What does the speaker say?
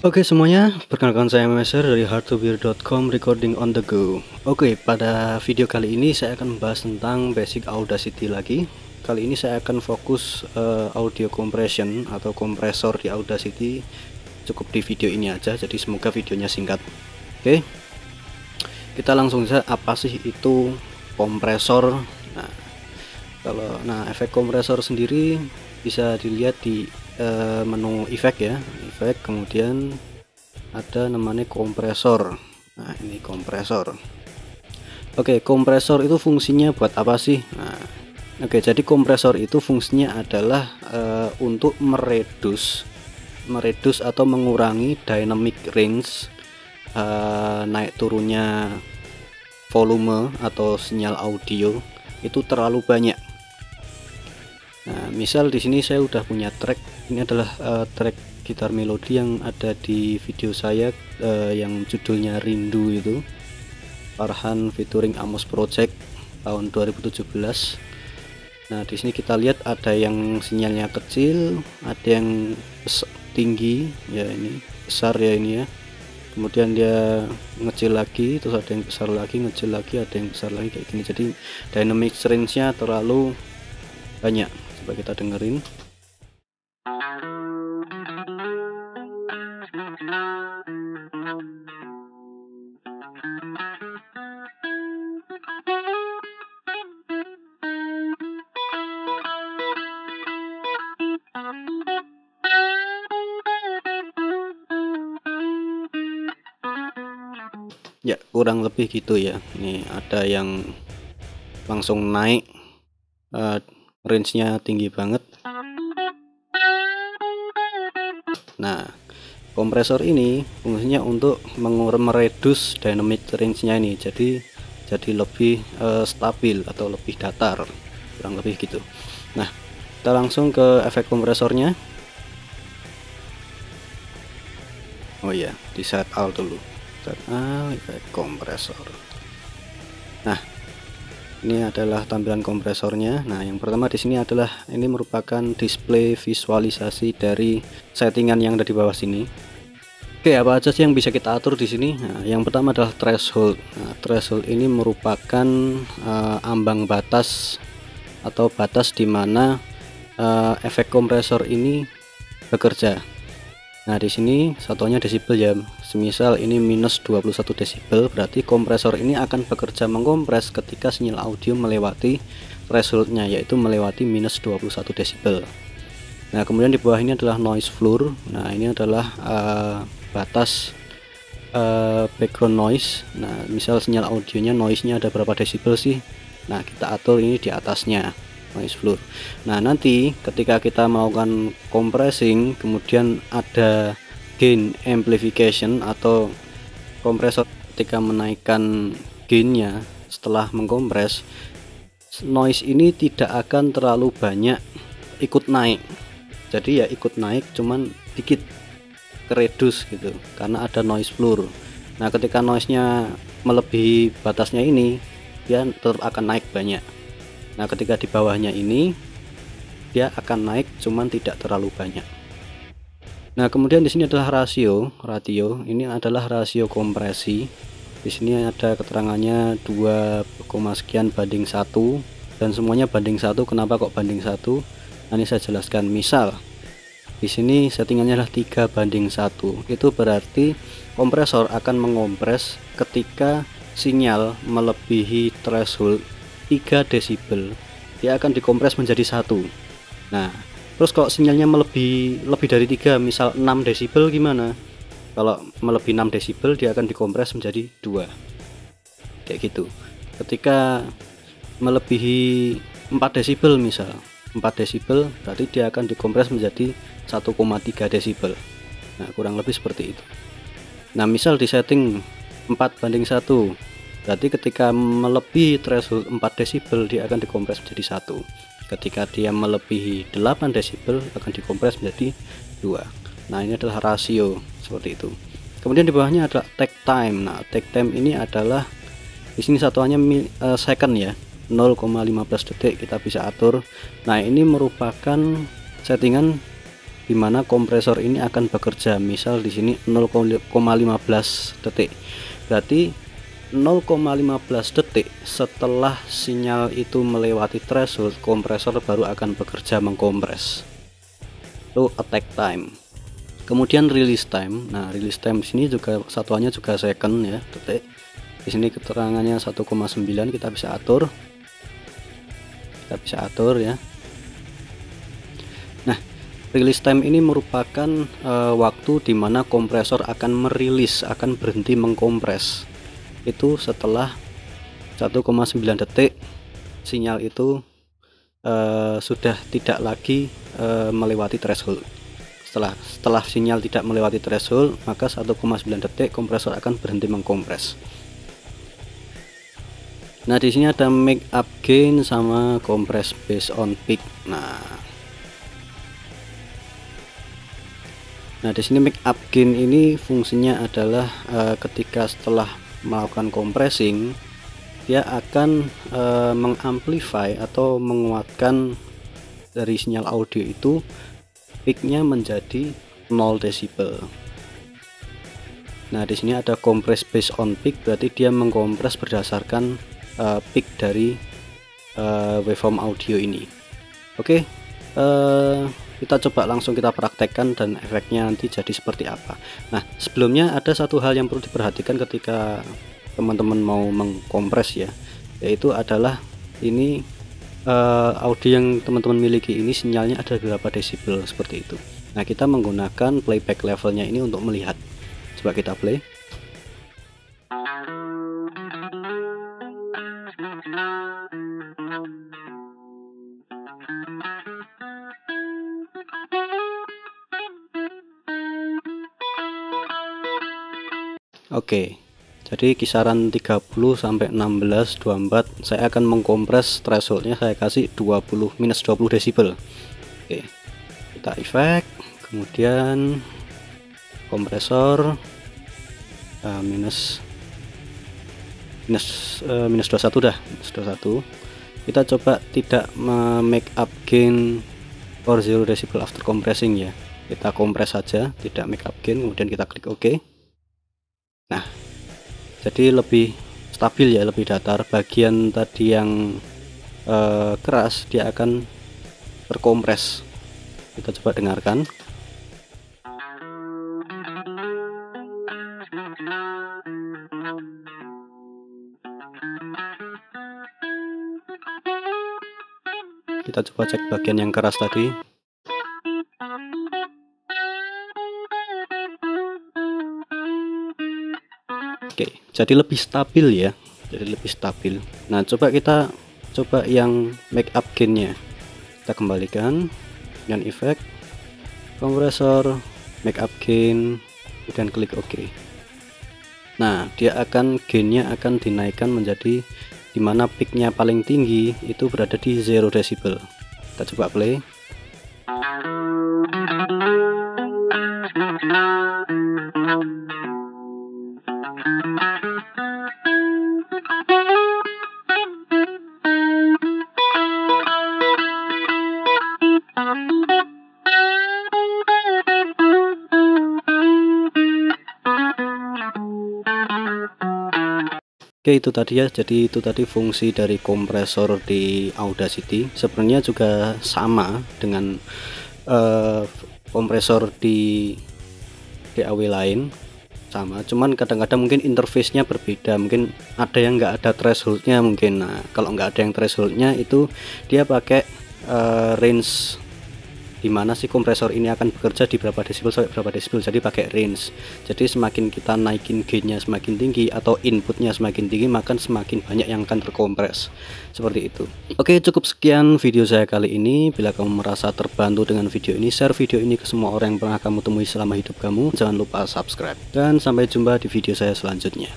Oke semuanya, perkenalkan saya Meser dari hardtobeer.com, recording on the go. Oke, pada video kali ini saya akan membahas tentang basic Audacity lagi. Kali ini saya akan fokus audio compression atau kompresor di Audacity. Cukup di video ini aja, jadi semoga videonya singkat. Oke, kita langsung saja, apa sih itu kompresor? Efek kompresor sendiri bisa dilihat di menu efek ya, efek, kemudian ada namanya kompresor. Nah, ini kompresor. Oke, kompresor itu fungsinya buat apa sih? Oke, jadi kompresor itu fungsinya adalah untuk meredus atau mengurangi dynamic range, naik turunnya volume atau sinyal audio itu terlalu banyak. Nah, misal di sini saya udah punya track, ini adalah track gitar melodi yang ada di video saya yang judulnya Rindu itu, Farhan featuring Amos Project tahun 2017. Nah, di sini kita lihat ada yang sinyalnya kecil, ada yang tinggi ya, ini besar ya ini ya. Kemudian dia ngecil lagi, terus ada yang besar lagi, ngecil lagi, ada yang besar lagi kayak gini. Jadi dynamic range-nya terlalu banyak. Coba kita dengerin. Ya, kurang lebih gitu ya. Ini ada yang langsung naik, range-nya tinggi banget. Nah, kompresor ini fungsinya untuk meredus dynamic range-nya ini, jadi lebih stabil atau lebih datar, kurang lebih gitu. Nah, kita langsung ke efek kompresornya. Oh iya, di set all dulu, set all efek kompresor. Nah, ini adalah tampilan kompresornya. Nah, yang pertama di sini adalah ini merupakan display visualisasi dari settingan yang ada di bawah sini. Oke, apa aja sih yang bisa kita atur di sini? Nah, yang pertama adalah threshold. Nah, threshold ini merupakan ambang batas atau batas di mana efek kompresor ini bekerja. Nah, di sini satuannya desibel ya. Semisal ini minus 21 desibel, berarti kompresor ini akan bekerja mengkompres ketika sinyal audio melewati thresholdnya, yaitu melewati minus 21 desibel. Nah, kemudian di bawah ini adalah noise floor. Nah, ini adalah batas background noise. Nah, misal sinyal audionya noise-nya ada berapa desibel sih? Nah, kita atur ini di atasnya, noise floor. Nah, nanti ketika kita melakukan compressing, kemudian ada gain amplification atau kompresor ketika menaikkan gainnya setelah mengkompres, noise ini tidak akan terlalu banyak ikut naik. Jadi ya ikut naik cuman dikit, keredus gitu, karena ada noise floor. Nah, ketika noise-nya melebihi batasnya ini, dia tetap akan naik banyak. Nah, ketika di bawahnya ini dia akan naik cuman tidak terlalu banyak. Nah, kemudian di sini adalah ratio. Ini adalah rasio kompresi. Di sini ada keterangannya 2, sekian banding 1 dan semuanya banding 1. Kenapa kok banding 1? Nah, ini saya jelaskan. Misal di sini settingannya adalah 3 banding 1. Itu berarti kompresor akan mengompres ketika sinyal melebihi threshold 3 desibel, dia akan dikompres menjadi 1. Nah, terus kalau sinyalnya lebih dari 3, misal 6 desibel gimana? Kalau melebihi 6 desibel dia akan dikompres menjadi 2. Kayak gitu. Ketika melebihi 4 desibel, misal 4 desibel, berarti dia akan dikompres menjadi 1,3 desibel. Nah, kurang lebih seperti itu. Nah, misal di setting 4 banding 1, berarti ketika melebihi threshold 4 desibel dia akan dikompres menjadi 1. Ketika dia melebihi 8 desibel akan dikompres menjadi 2. Nah, ini adalah rasio seperti itu. Kemudian di bawahnya adalah take time. Nah, take time ini adalah di sini satuannya second ya, 0,15 detik kita bisa atur. Nah, ini merupakan settingan dimana kompresor ini akan bekerja. Misal di sini 0,15 detik, berarti 0,15 detik setelah sinyal itu melewati threshold, kompresor baru akan bekerja mengkompres. Itu attack time. Kemudian release time. Nah, release time sini juga satuannya juga second ya, detik. Di sini keterangannya 1,9, kita bisa atur. Ya. Nah, release time ini merupakan waktu di mana kompresor akan merilis, akan berhenti mengkompres. Itu setelah 1,9 detik sinyal itu sudah tidak lagi melewati threshold. Setelah sinyal tidak melewati threshold, maka 1,9 detik kompresor akan berhenti mengkompres. Nah, di sini ada make up gain sama compress based on peak. Nah, di sini make up gain ini fungsinya adalah ketika setelah melakukan compressing, dia akan mengamplify atau menguatkan dari sinyal audio itu peaknya menjadi 0 desibel. Nah, di sini ada compress based on peak, berarti dia mengkompres berdasarkan peak dari waveform audio ini. Oke, kita coba langsung kita praktekkan dan efeknya nanti jadi seperti apa. Nah, sebelumnya ada satu hal yang perlu diperhatikan ketika teman-teman mau mengkompres ya, yaitu adalah ini audio yang teman-teman miliki ini sinyalnya ada berapa desibel seperti itu. Nah, kita menggunakan playback levelnya ini untuk melihat. Coba kita play. Oke, jadi kisaran 30 sampai 16 24 saya akan mengkompres thresholdnya, saya kasih minus 20 desibel. Oke, kita efek, kemudian kompresor minus 21 dah, minus 21. Kita coba tidak make up gain for 0 decibel after compressing ya, kita kompres saja, tidak make up gain, kemudian kita klik OK. Nah, jadi lebih stabil ya, lebih datar. Bagian tadi yang keras dia akan terkompres. Kita coba dengarkan. Kita coba cek bagian yang keras tadi. Oke, jadi lebih stabil ya, jadi lebih stabil. Nah, kita coba yang make up gainnya, kita kembalikan dengan efek kompresor, make up gain, kemudian klik OK. Nah, dia akan gainnya akan dinaikkan menjadi dimana peaknya paling tinggi itu berada di 0 desibel. Kita coba play. Oke, itu tadi ya, jadi itu tadi fungsi dari kompresor di Audacity. Sebenarnya juga sama dengan kompresor di DAW lain, sama, cuman kadang-kadang mungkin interface-nya berbeda, mungkin ada yang nggak ada threshold-nya mungkin. Nah, kalau nggak ada yang threshold-nya itu dia pakai range dimana si kompresor ini akan bekerja di berapa desibel sampai berapa desibel, jadi pakai range. Jadi semakin kita naikin gainnya semakin tinggi atau inputnya semakin tinggi, maka semakin banyak yang akan terkompres, seperti itu. Oke, cukup sekian video saya kali ini. Bila kamu merasa terbantu dengan video ini, share video ini ke semua orang yang pernah kamu temui selama hidup kamu. Jangan lupa subscribe, dan sampai jumpa di video saya selanjutnya.